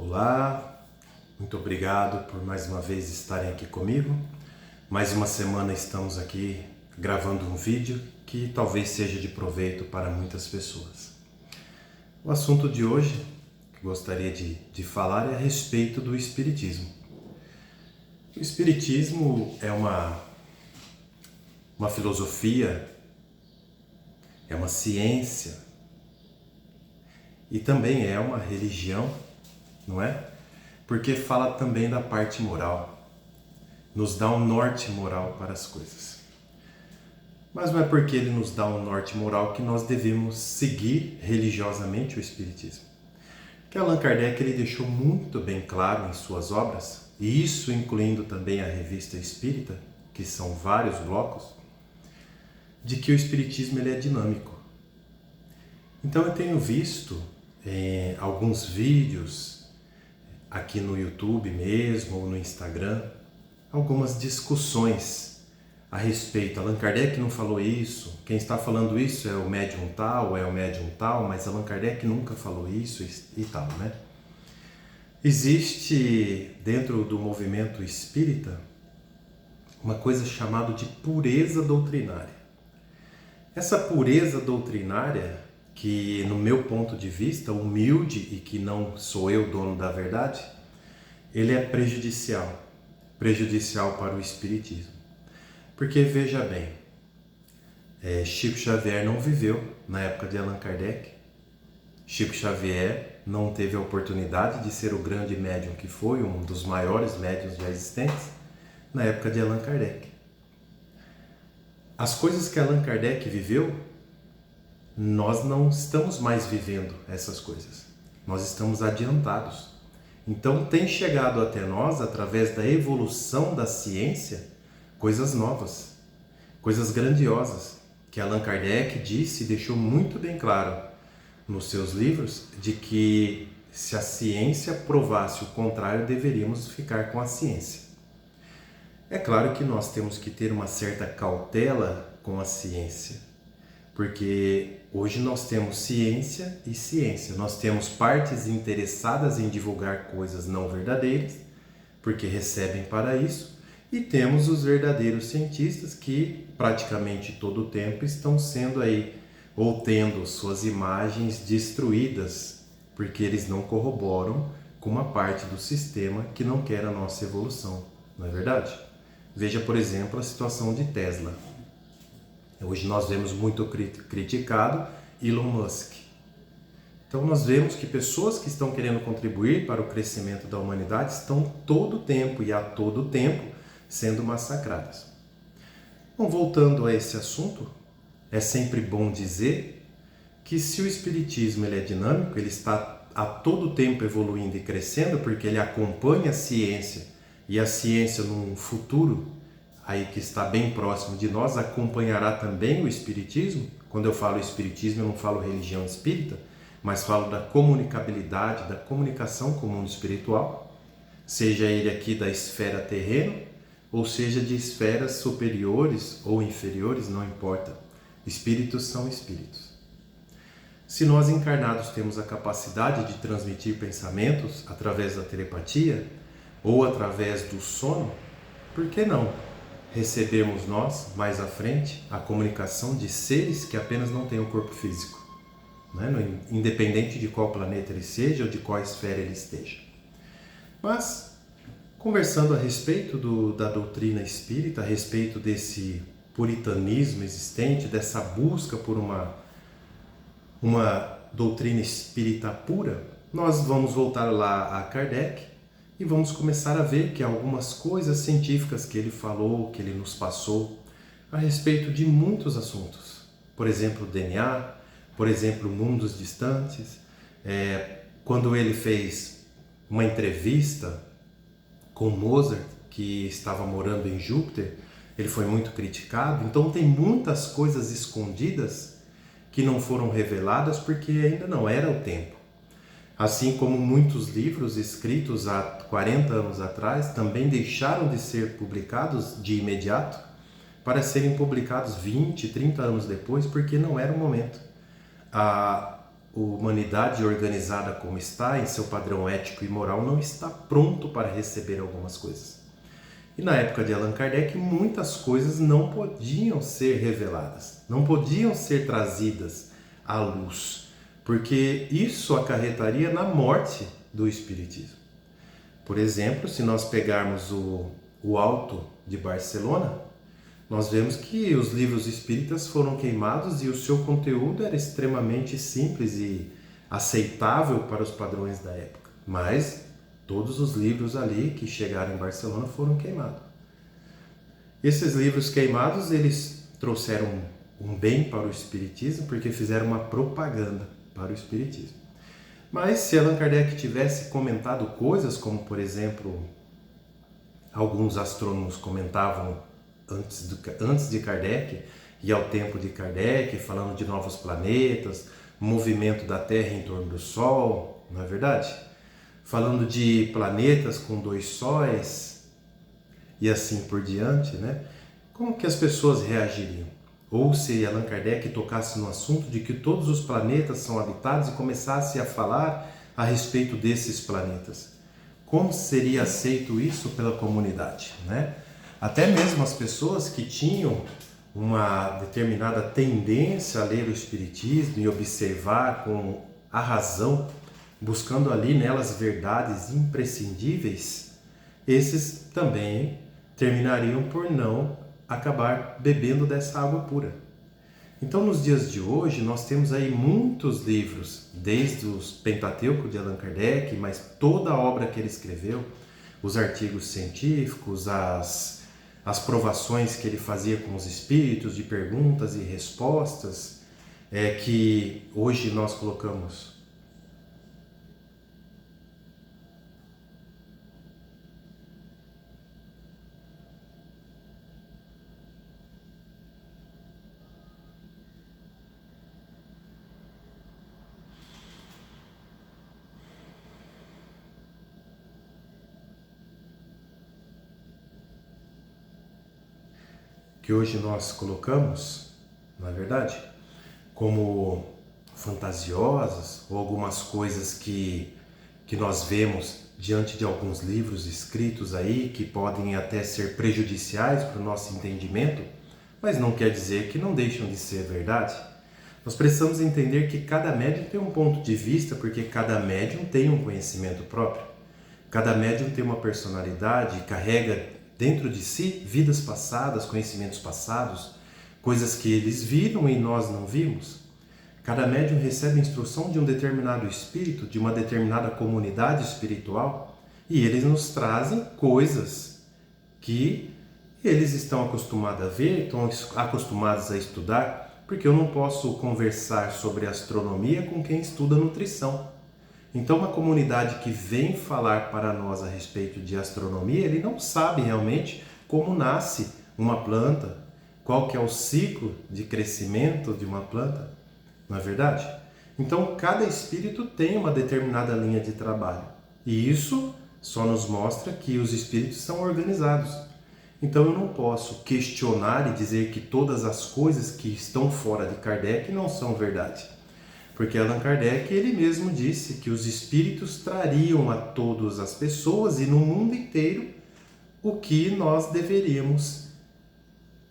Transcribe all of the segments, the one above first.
Olá, muito obrigado por mais uma vez estarem aqui comigo. Mais uma semana estamos aqui gravando um vídeo que talvez seja de proveito para muitas pessoas. O assunto de hoje que gostaria de falar é a respeito do Espiritismo. O Espiritismo é uma filosofia, é uma ciência e também é uma religião, não é? Porque fala também da parte moral, nos dá um norte moral para as coisas. Mas não é porque ele nos dá um norte moral que nós devemos seguir religiosamente o Espiritismo. Que Allan Kardec ele deixou muito bem claro em suas obras, e isso incluindo também a Revista Espírita, que são vários blocos, de que o Espiritismo ele é dinâmico. Então eu tenho visto alguns vídeos aqui no YouTube mesmo ou no Instagram, algumas discussões a respeito. Allan Kardec não falou isso, quem está falando isso é o médium tal, mas Allan Kardec nunca falou isso e tal, né? Existe dentro do movimento espírita uma coisa chamada de pureza doutrinária. Essa pureza doutrinária, que no meu ponto de vista, humilde e que não sou eu dono da verdade, ele é prejudicial para o Espiritismo. Porque veja bem, Chico Xavier não viveu na época de Allan Kardec, Chico Xavier não teve a oportunidade de ser o grande médium que foi, um dos maiores médiuns já existentes, na época de Allan Kardec. As coisas que Allan Kardec viveu, nós não estamos mais vivendo essas coisas. Nós estamos adiantados. Então tem chegado até nós, através da evolução da ciência, coisas novas, coisas grandiosas, que Allan Kardec disse e deixou muito bem claro nos seus livros, de que se a ciência provasse o contrário, deveríamos ficar com a ciência. É claro que nós temos que ter uma certa cautela com a ciência, porque hoje nós temos ciência e ciência. Nós temos partes interessadas em divulgar coisas não verdadeiras, porque recebem para isso, e temos os verdadeiros cientistas que praticamente todo o tempo estão sendo aí, ou tendo suas imagens destruídas, porque eles não corroboram com uma parte do sistema que não quer a nossa evolução, não é verdade? Veja, por exemplo, a situação de Tesla. Hoje nós vemos muito criticado Elon Musk. Então nós vemos que pessoas que estão querendo contribuir para o crescimento da humanidade estão todo tempo e a todo tempo sendo massacradas. Bom, voltando a esse assunto, é sempre bom dizer que se o Espiritismo ele é dinâmico, ele está a todo tempo evoluindo e crescendo, porque ele acompanha a ciência, e a ciência num futuro aí que está bem próximo de nós, acompanhará também o Espiritismo. Quando eu falo Espiritismo, eu não falo religião espírita, mas falo da comunicabilidade, da comunicação com o mundo espiritual, seja ele aqui da esfera terrena, ou seja de esferas superiores ou inferiores, não importa. Espíritos são espíritos. Se nós encarnados temos a capacidade de transmitir pensamentos através da telepatia ou através do sono, por que não recebemos nós, mais à frente, a comunicação de seres que apenas não têm um corpo físico, né? Independente de qual planeta ele seja ou de qual esfera ele esteja. Mas, conversando a respeito da doutrina espírita, a respeito desse puritanismo existente, dessa busca por uma doutrina espírita pura, nós vamos voltar lá a Kardec e vamos começar a ver que algumas coisas científicas que ele falou, que ele nos passou, a respeito de muitos assuntos. Por exemplo, DNA, por exemplo, mundos distantes. Quando ele fez uma entrevista com Mozart, que estava morando em Júpiter, ele foi muito criticado. Então tem muitas coisas escondidas que não foram reveladas porque ainda não era o tempo. Assim como muitos livros escritos há 40 anos atrás também deixaram de ser publicados de imediato para serem publicados 20, 30 anos depois, porque não era o momento. humanidade organizada como está, em seu padrão ético e moral, não está pronto para receber algumas coisas. E na época de Allan Kardec, muitas coisas não podiam ser reveladas, não podiam ser trazidas à luz, porque isso acarretaria na morte do Espiritismo. Por exemplo, se nós pegarmos o Alto de Barcelona, nós vemos que os livros espíritas foram queimados e o seu conteúdo era extremamente simples e aceitável para os padrões da época. Mas todos os livros ali que chegaram em Barcelona foram queimados. Esses livros queimados, eles trouxeram um bem para o Espiritismo porque fizeram uma propaganda para o Espiritismo. Mas se Allan Kardec tivesse comentado coisas como, por alguns astrônomos comentavam antes de Kardec e ao tempo de Kardec, falando de novos planetas, movimento da Terra em torno do Sol, não é verdade? Falando de planetas com 2 sóis e assim por diante, né? Como que as pessoas reagiriam? Ou se Allan Kardec tocasse no assunto de que todos os planetas são habitados e começasse a falar a respeito desses planetas. Como seria aceito isso pela comunidade, né? Até mesmo as pessoas que tinham uma determinada tendência a ler o Espiritismo e observar com a razão, buscando ali nelas verdades imprescindíveis, esses também terminariam por não acabar bebendo dessa água pura. Então, nos dias de hoje, nós temos aí muitos livros, desde os Pentateuco de Allan Kardec, mas toda a obra que ele escreveu, os artigos científicos, as provações que ele fazia com os espíritos, de perguntas e respostas, que hoje nós colocamos. Que hoje nós colocamos, na verdade, como fantasiosas ou algumas coisas que nós vemos diante de alguns livros escritos aí que podem até ser prejudiciais para o nosso entendimento, mas não quer dizer que não deixam de ser verdade. Nós precisamos entender que cada médium tem um ponto de vista, porque cada médium tem um conhecimento próprio. Cada médium tem uma personalidade, carrega dentro de si vidas passadas, conhecimentos passados, coisas que eles viram e nós não vimos. Cada médium recebe instrução de um determinado espírito, de uma determinada comunidade espiritual, e eles nos trazem coisas que eles estão acostumados a ver, estão acostumados a estudar, porque eu não posso conversar sobre astronomia com quem estuda nutrição. Então, uma comunidade que vem falar para nós a respeito de astronomia, ele não sabe realmente como nasce uma planta, qual que é o ciclo de crescimento de uma planta, não é verdade? Então, cada espírito tem uma determinada linha de trabalho, e isso só nos mostra que os espíritos são organizados. Então, eu não posso questionar e dizer que todas as coisas que estão fora de Kardec não são verdade. Porque Allan Kardec, ele mesmo disse que os espíritos trariam a todas as pessoas e no mundo inteiro o que nós deveríamos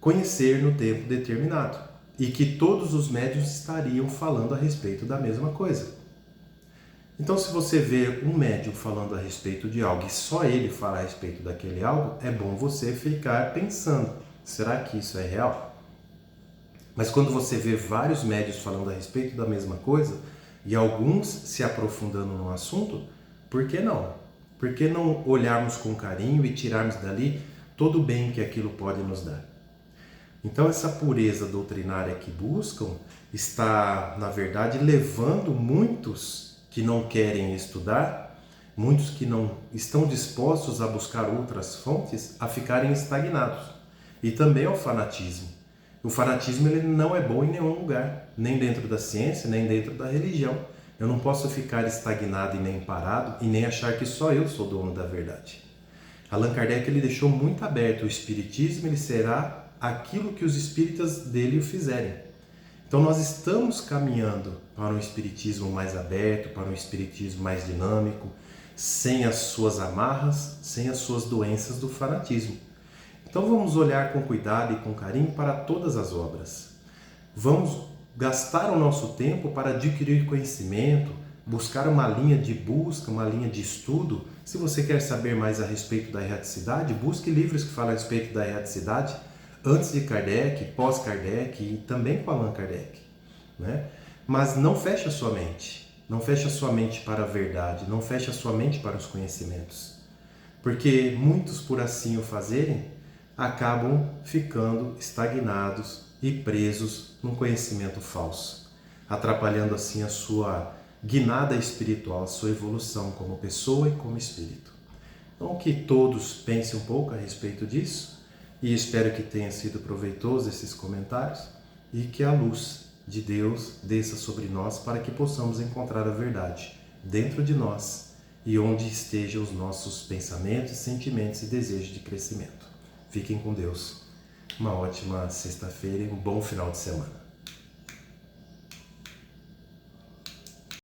conhecer no tempo determinado. E que todos os médiuns estariam falando a respeito da mesma coisa. Então, se você vê um médium falando a respeito de algo e só ele fala a respeito daquele algo, é bom você ficar pensando, será que isso é real? Mas quando você vê vários médiuns falando a respeito da mesma coisa e alguns se aprofundando no assunto, por que não? Por que não olharmos com carinho e tirarmos dali todo o bem que aquilo pode nos dar? Então essa pureza doutrinária que buscam está, na verdade, levando muitos que não querem estudar, muitos que não estão dispostos a buscar outras fontes, a ficarem estagnados. E também ao fanatismo. O fanatismo ele não é bom em nenhum lugar, nem dentro da ciência, nem dentro da religião. Eu não posso ficar estagnado e nem parado e nem achar que só eu sou dono da verdade. Allan Kardec ele deixou muito aberto, o espiritismo ele será aquilo que os espíritas dele o fizerem. Então nós estamos caminhando para um espiritismo mais aberto, para um espiritismo mais dinâmico, sem as suas amarras, sem as suas doenças do fanatismo. Então vamos olhar com cuidado e com carinho para todas as obras. Vamos gastar o nosso tempo para adquirir conhecimento, buscar uma linha de busca, uma linha de estudo. Se você quer saber mais a respeito da erraticidade, busque livros que falam a respeito da erraticidade, antes de Kardec, pós-Kardec e também com Allan Kardec, né? Mas não feche a sua mente, não feche a sua mente para a verdade, não feche a sua mente para os conhecimentos, porque muitos, por assim o fazerem, acabam ficando estagnados e presos num conhecimento falso, atrapalhando assim a sua guinada espiritual, a sua evolução como pessoa e como espírito. Então que todos pensem um pouco a respeito disso, e espero que tenha sido proveitoso esses comentários e que a luz de Deus desça sobre nós para que possamos encontrar a verdade dentro de nós e onde estejam os nossos pensamentos, sentimentos e desejos de crescimento. Fiquem com Deus. Uma ótima sexta-feira e um bom final de semana.